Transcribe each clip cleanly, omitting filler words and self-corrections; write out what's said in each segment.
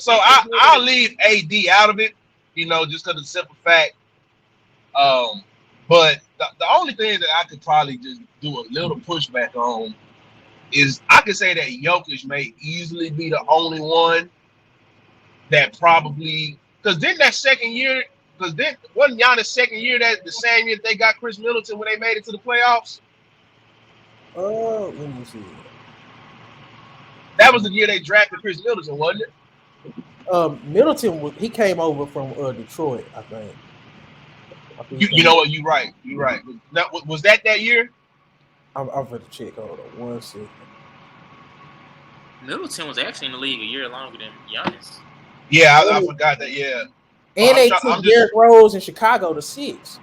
So I'll leave AD out of it, just because of the simple fact. Um, but the only thing that I could probably just do a little pushback on is I could say that Jokic may easily be the only one that probably, because then that second year, because then wasn't Giannis' second year that the same year they got Chris Middleton when they made it to the playoffs? Let me see. That was the year they drafted Chris Middleton, wasn't it? Middleton he came over from Detroit, I think. You know what? You're right. You're right. Was that year? I'm going to check. Hold on 1 second. Middleton was actually in the league a year longer than Giannis. Yeah, I forgot that. Yeah. And they took Derrick Rose in Chicago to 6.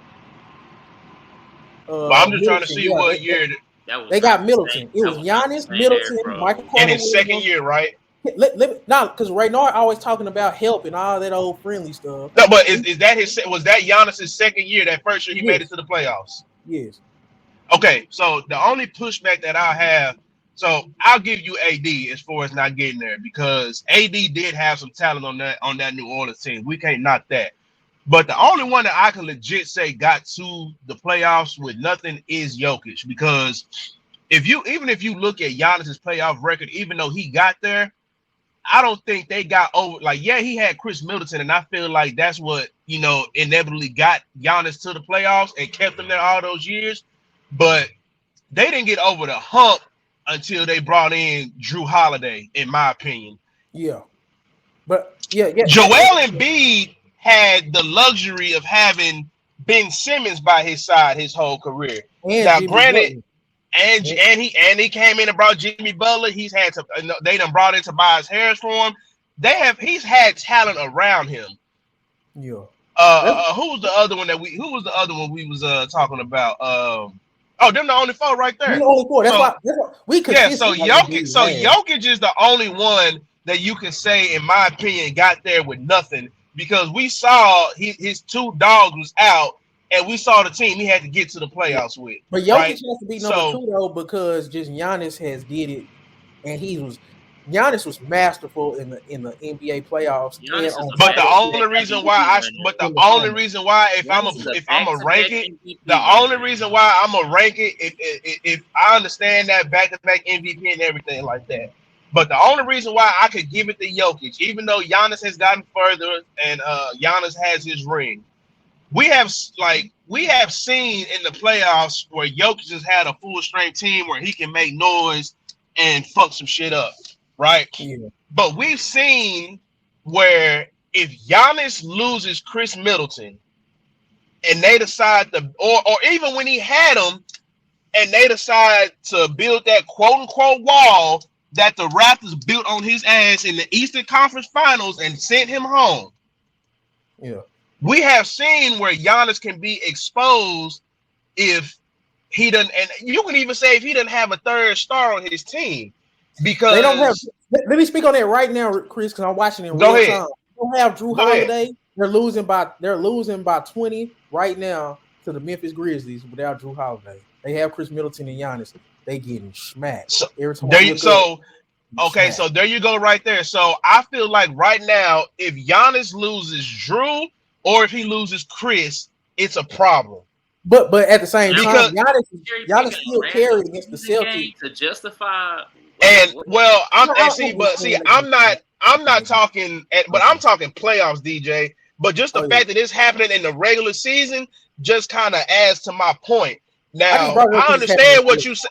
I'm just trying to see what year. They got Middleton. It was Giannis, Middleton, Michael Carter. And his second year, right? Because Raynard always talking about help and all that old friendly stuff. No, but was that Giannis' second year? That first year he made it to the playoffs. Yes. Okay, so the only pushback that I have, so I'll give you AD as far as not getting there because AD did have some talent on that New Orleans team. We can't knock that. But the only one that I can legit say got to the playoffs with nothing is Jokic, because even if you look at Giannis' playoff record, even though he got there, I don't think they got over. Like, yeah, he had Chris Middleton, and I feel like that's what inevitably got Giannis to the playoffs and kept him there all those years. But they didn't get over the hump until they brought in Drew Holiday, in my opinion. Yeah, but yeah. Joel Embiid had the luxury of having Ben Simmons by his side his whole career. And now, Jimmy granted, Butler. and he came in and brought Jimmy Butler. They done brought in Tobias Harris for him. He's had talent around him. Yeah. Who was the other one we was talking about? Them the only 4 right there. The only 4. That's why we could. Yeah. So Jokic is the only one that you can say, in my opinion, got there with nothing, because we saw his 2 dogs was out, and we saw the team he had to get to the playoffs with. But Jokic has to be number 2 though, because just Giannis has did it, and Giannis was masterful in the NBA playoffs. But the only reason why if I'm a rank it, if I understand that back-to-back MVP and everything like that. But the only reason why I could give it to Jokic, even though Giannis has gotten further and Giannis has his ring, we have seen in the playoffs where Jokic has had a full strength team where he can make noise and fuck some shit up, right? Yeah. But we've seen where if Giannis loses Chris Middleton and they decide to, or even when he had him and they decide to build that quote unquote wall that the Raptors built on his ass in the Eastern Conference Finals and sent him home. Yeah. We have seen where Giannis can be exposed if he doesn't, and you can even say if he doesn't have a third star on his team, because they don't have. Let me speak on that right now, Chris, because I'm watching it. Go ahead. Time. They don't have Drew Holiday. They're losing by 20 right now to the Memphis Grizzlies without Drew Holiday. They have Chris Middleton and Giannis. They getting smacked. So there you go right there. So I feel like right now, if Giannis loses Drew or if he loses Chris, it's a problem. But at the same time, Giannis still carried against the Celtics to justify. I'm not talking, but I'm talking playoffs, DJ. But just the fact that it's happening in the regular season just kind of adds to my point. Now, I understand what you say,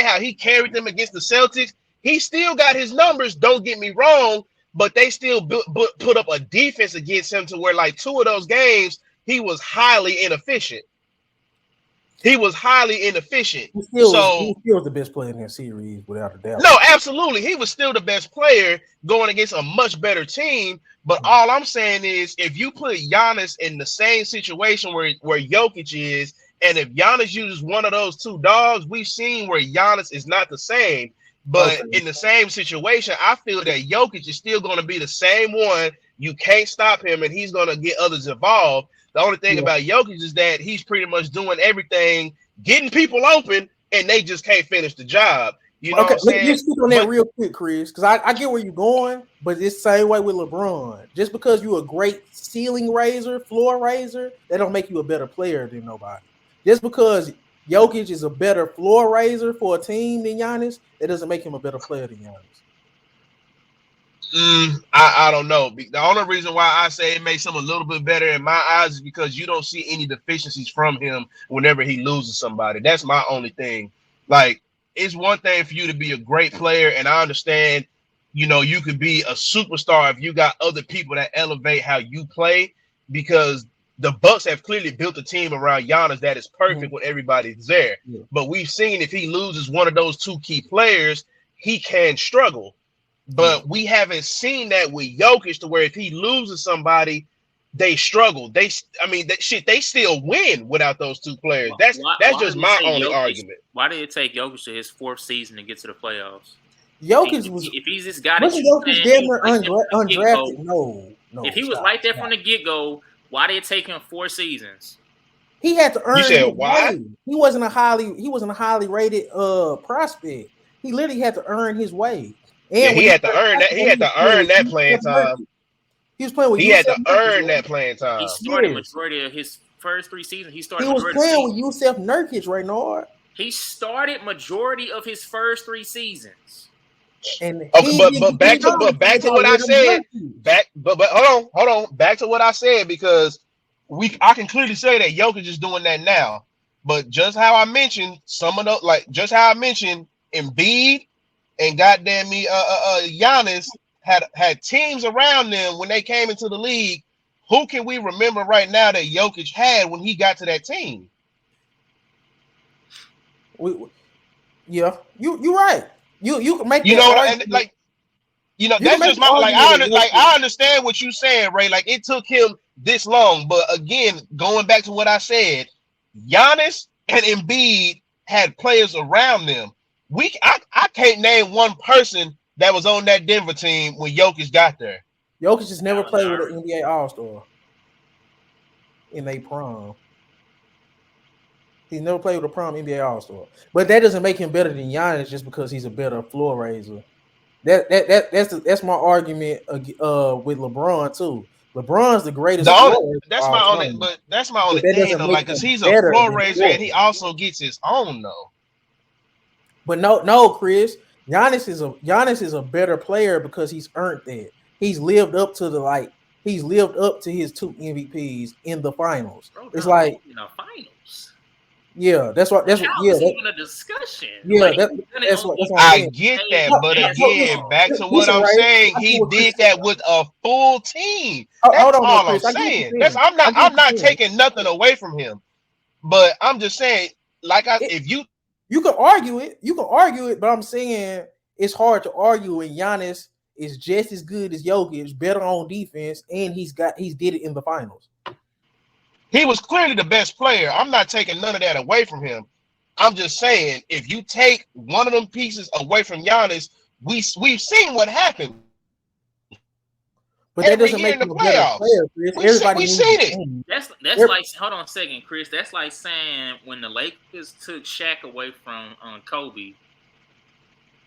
how he carried them against the Celtics. He still got his numbers, don't get me wrong, but they still put up a defense against him to where, like, 2 of those games, he was highly inefficient. He was still the best player in that series, without a doubt. No, absolutely. He was still the best player going against a much better team. But all I'm saying is, if you put Giannis in the same situation where Jokic is, and if Giannis uses one of those 2 dogs, we've seen where Giannis is not the same. But in the same situation, I feel that Jokic is still going to be the same one. You can't stop him, and he's going to get others involved. The only thing about Jokic is that he's pretty much doing everything, getting people open, and they just can't finish the job. You know what I'm saying? Let's speak on that real quick, Chris, because I get where you're going, but it's the same way with LeBron. Just because you're a great ceiling raiser, floor raiser, that don't make you a better player than nobody. Just because Jokic is a better floor raiser for a team than Giannis, that doesn't make him a better player than Giannis. I don't know. The only reason why I say it makes him a little bit better in my eyes is because you don't see any deficiencies from him whenever he loses somebody. That's my only thing. Like, it's one thing for you to be a great player, and I understand, you could be a superstar if you got other people that elevate how you play, because the Bucks have clearly built a team around Giannis that is perfect when everybody's there. Yeah. But we've seen if he loses one of those two key players, he can struggle. But we haven't seen that with Jokic to where if he loses somebody, they struggle. They still win without those two players. That's just my only argument. Why did it take Jokic to his fourth season to get to the playoffs? If he's this guy that Jokic undrafted, no. If he was right there from the get-go, why did it take him 4 seasons? He had to earn. You said why? Way. He wasn't a highly rated prospect. He literally had to earn his way. And he had to earn that. He had to earn that playing time. He was playing with. He had to earn that playing time. He started majority of his first 3 seasons. He was playing with Yusef Nurkic, Reynard. He started majority of his first 3 seasons. And but back to what I said. Hold on. Back to what I said, because I can clearly say that Jokic is doing that now. But just how I mentioned Embiid and goddamn me, Giannis had teams around them when they came into the league. Who can we remember right now that Jokic had when he got to that team? You're right. You can make that's just my I understand what you're saying, Ray. Like, it took him this long, but again, going back to what I said, Giannis and Embiid had players around them. I can't name one person that was on that Denver team when Jokic got there. Jokic just never played with an NBA All-Star in a prom. He never played with a prom NBA All-Star. But that doesn't make him better than Giannis just because he's a better floor raiser. That's my argument with LeBron too. LeBron's the greatest. That's my only thing though, because he's a floor raiser and he also gets his own though. But no, Chris. Giannis is a better player because he's earned that. He's lived up to his 2 MVPs in the finals. It's like in the finals. Yeah, that's even a discussion. Yeah, that's what I get that, but again, back to what I'm saying, he did that with a full team. That's all I'm saying. I'm not taking nothing away from him, but I'm just saying, you can argue it, but I'm saying it's hard to argue when Giannis is just as good as Jokic, better on defense, and he's did it in the finals. He was clearly the best player. I'm not taking none of that away from him. I'm just saying, if you take one of them pieces away from Giannis, we've seen what happened. But that doesn't make him a better player, Chris. We've seen it. That's like, hold on a second, Chris. That's like saying when the Lakers took Shaq away from Kobe,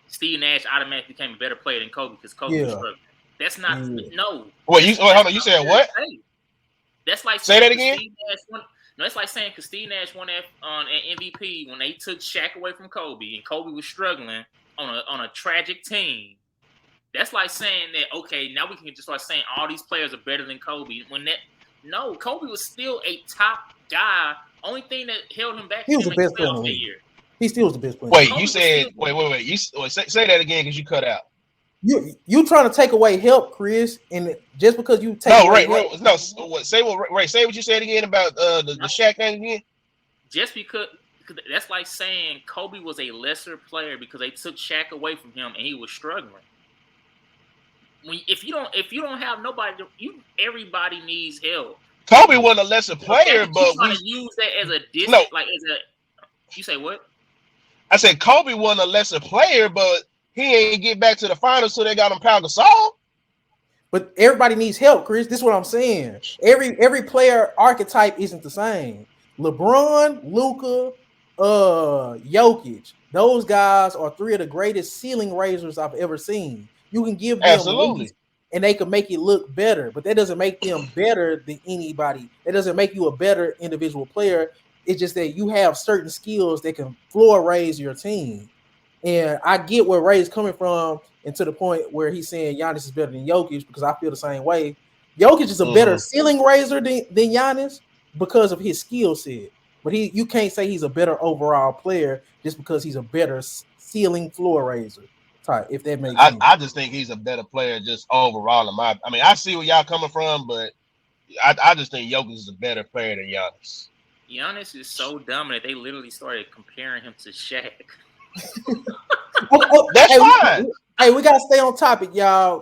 Steve Nash automatically became a better player than Kobe because Kobe was struggling. That's not no. Wait, hold on. You said what? That's like say that again. It's like saying because Steve Nash won an MVP when they took Shaq away from Kobe and Kobe was struggling on a tragic team. That's like saying that, okay, now we can just start saying all these players are better than Kobe. Kobe was still a top guy. Only thing that held him back. He was the best player in the league. He still was the best player. Wait, you said wait. You say that again because you cut out. You trying to take away help, Chris, and just because you take away help. No, say what you said again about the Shaq thing again. Just because that's like saying Kobe was a lesser player because they took Shaq away from him and he was struggling. If you don't have nobody, everybody needs help. Kobe wasn't a lesser player, but we use that as a you say what? I said Kobe wasn't a lesser player, but he ain't get back to the finals, so they got him Pau Gasol. But everybody needs help, Chris. This is what I'm saying. Every player archetype isn't the same. LeBron, Luka, Jokic. Those guys are three of the greatest ceiling raisers I've ever seen. You can give them Absolutely. leads and they can make it look better, but that doesn't make them better than anybody. That doesn't make you a better individual player. It's just that you have certain skills that can floor raise your team. And I get where Ray's coming from, and to the point where he's saying Giannis is better than Jokic, because I feel the same way. Jokic is a better ceiling raiser than Giannis because of his skill set. But you can't say he's a better overall player just because he's a better ceiling floor raiser type, if that makes sense. I just think he's a better player just overall. I mean, I see where y'all coming from, but I just think Jokic is a better player than Giannis. Giannis is so dominant, they literally started comparing him to Shaq. That's fine. Hey, we gotta stay on topic, y'all.